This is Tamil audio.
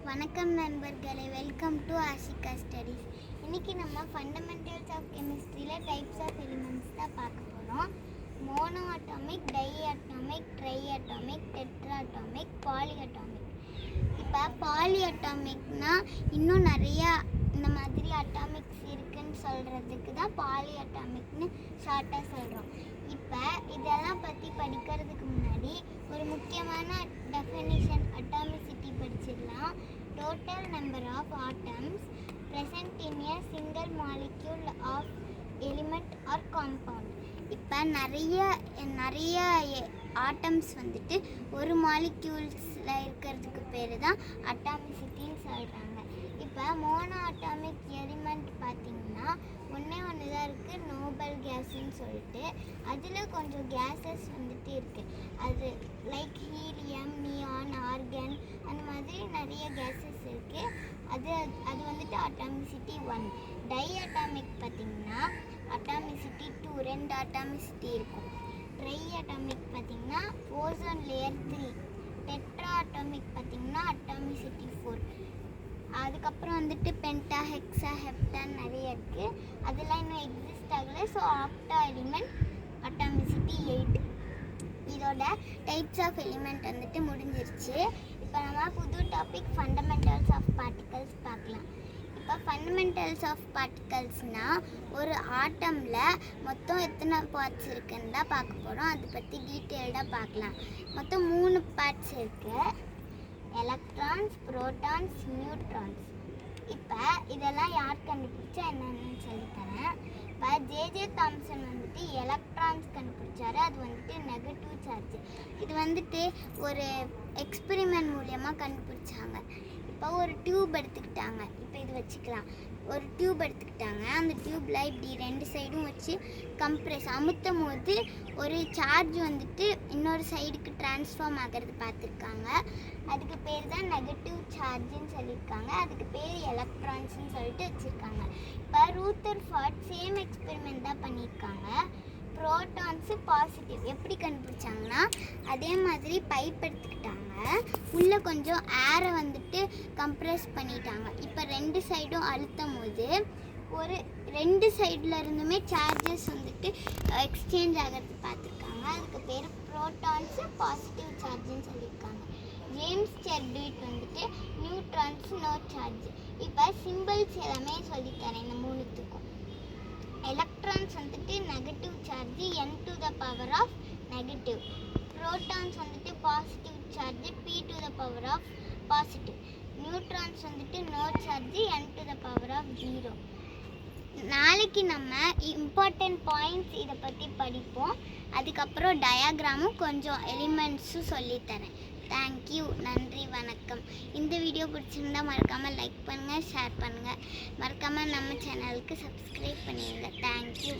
வணக்கம் நண்பர்களே, வெல்கம் டு ஆஷிகா ஸ்டடீஸ். இன்றைக்கி நம்ம ஃபண்டமெண்டல்ஸ் ஆஃப் கெமிஸ்ட்ரியில் டைப்ஸ் ஆஃப் எலிமெண்ட்ஸ் தான் பார்க்க போகிறோம். Mono atomic, di atomic, tri atomic, tetra atomic, poly atomic. இப்போ பாலி அட்டாமிக்னால் இன்னும் நிறையா இந்த மாதிரி அட்டாமிக்ஸ் இருக்குதுன்னு சொல்கிறதுக்கு தான் பாலி அட்டாமிக்னு ஷார்ட்டாக சொல்கிறோம். இப்போ இதெல்லாம் பற்றி படிக்கிறதுக்கு முன்னாடி ஒரு முக்கியமான டெஃபினிஷன் அட்டாமிசிட்டி படிச்சிடலாம். Total number of atoms present in a single molecule of element or compound. இப்போ நிறைய ஆட்டம்ஸ் வந்துட்டு ஒரு மாலிக்யூல்ஸில் இருக்கிறதுக்கு பேர் தான் அட்டாமிசிட்டின்னு சொல்கிறாங்க. இப்போ மோனோ அட்டாமிக் எலிமெண்ட் பார்த்திங்கன்னா ஒன்று தான் இருக்குது, நோபல் கேஸுன்னு சொல்லிட்டு. அதில் கொஞ்சம் கேஸஸ் வந்துட்டு இருக்குது. அது லைக் ஹீலியம், நியான், ஆர்கன், அந்த மாதிரி நிறைய கேஸஸ் இருக்குது. அது வந்துட்டு அட்டாமிசிட்டி 1. டை அட்டாமிக் பார்த்திங்கன்னா அட்டாமிசிட்டி 2, 2 அட்டாமிசிட்டி இருக்கும். ட்ரை அட்டாமிக் பார்த்திங்கன்னா ஓசோன் லேயர் 3. டெட்ரா அட்டாமிக் பார்த்திங்கன்னா அட்டாமிசிட்டி 4. அதுக்கப்புறம் வந்துட்டு பென்டா, ஹெக்ஸா, ஹெப்டான் நிறைய இருக்குது. அதெல்லாம் இன்னும் எக்ஸிஸ்ட் ஆகலை. So octa element atomicity 8. இதோட டைப்ஸ் ஆஃப் எலிமெண்ட் வந்துட்டு முடிஞ்சிருச்சு. இப்போ நம்ம புது டாபிக் ஃபண்டமெண்டல்ஸ் ஆஃப் பார்ட்டிகல்ஸ் பார்க்கலாம். இப்போ ஃபண்டமெண்டல்ஸ் ஆஃப் பார்ட்டிகல்ஸ்னால் ஒரு ஆட்டமில் மொத்தம் எத்தனை பார்ட்ஸ் இருக்குன்னு தான் பார்க்க போகிறோம். அதை பற்றி டீட்டெயில்டாக பார்க்கலாம். மொத்தம் 3 பார்ட்ஸ் இருக்குது: எலக்ட்ரான்ஸ், புரோட்டான்ஸ், நியூட்ரான்ஸ். இப்போ இதெல்லாம் யார் கண்டுபிடிச்சா என்னென்னு சொல்லித்தரேன். இப்போ ஜே தாம்சன் வந்துட்டு எலக்ட்ரான்ஸ் கண்டுபிடிச்சாரு. அது வந்துட்டு நெகட்டிவ் சார்ஜ். இது வந்துட்டு ஒரு எக்ஸ்பெரிமெண்ட் மூலியமாக கண்டுபிடிச்சாங்க. இப்போ ஒரு டியூப் எடுத்துக்கிட்டாங்க. இப்போ இது வச்சுக்கலாம். ஒரு டியூப் எடுத்துக்கிட்டாங்க. அந்த டியூப்பில் இப்படி 2 சைடும் வச்சு அமுத்தும் போது ஒரு சார்ஜ் வந்துட்டு இன்னொரு சைடுக்கு ட்ரான்ஸ்ஃபார்ம் ஆகிறது பார்த்துருக்காங்க. அதுக்கு பேர் தான் நெகட்டிவ் சார்ஜுன்னு சொல்லியிருக்காங்க. அதுக்கு பேர் எலக்ட்ரான்ஸ்ன்னு சொல்லிட்டு வச்சுருக்காங்க. இப்போ ரூதர்ஃபோர்ட் சேம் எக்ஸ்பெரிமெண்ட் தான் பண்ணியிருக்காங்க. ப்ரோட்டான்ஸு பாசிட்டிவ் எப்படி கண்டுபிடிச்சாங்கன்னா, அதே மாதிரி பைப் எடுத்துக்கிட்டாங்க. உள்ளே கொஞ்சம் ஏரை வந்துட்டு கம்ப்ரெஸ் பண்ணிட்டாங்க. இப்போ 2 சைடும் அழுத்தும் போது ஒரு 2 சைடில் இருந்துமே சார்ஜஸ் வந்துட்டு எக்ஸ்சேஞ்ச் ஆகிறது பார்த்துருக்காங்க. அதுக்கு பேர் ப்ரோட்டான்ஸு பாசிட்டிவ் சார்ஜுன்னு சொல்லியிருக்காங்க. ஜேம்ஸ் செர்டுவிட் வந்துட்டு நியூட்ரான்ஸ் நோ சார்ஜ். இப்போ சிம்பிள்ஸ் எல்லாமே சொல்லித்தரேன் இந்த 3த்துக்கும். எலக்ட்ரான்ஸ் வந்துட்டு negative charge, n to the power of negative. Protons வந்துட்டு positive charge, p to the power of positive. Neutrons வந்துட்டு no charge, n to the power of 0. நாளைக்கு நம்ம இம்பார்ட்டன்ட் பாயிண்ட்ஸ் இதை பற்றி படிப்போம். அதுக்கப்புறம் டயாகிராமும் கொஞ்சம் எலிமெண்ட்ஸும் சொல்லித்தரேன். தேங்க்யூ, நன்றி, வணக்கம். இந்த வீடியோ பிடிச்சிருந்தா மறக்காமல் லைக் பண்ணுங்கள், ஷேர் பண்ணுங்கள். மறக்காமல் நம்ம சேனலுக்கு சப்ஸ்கிரைப் பண்ணிடுங்க. தேங்க்யூ.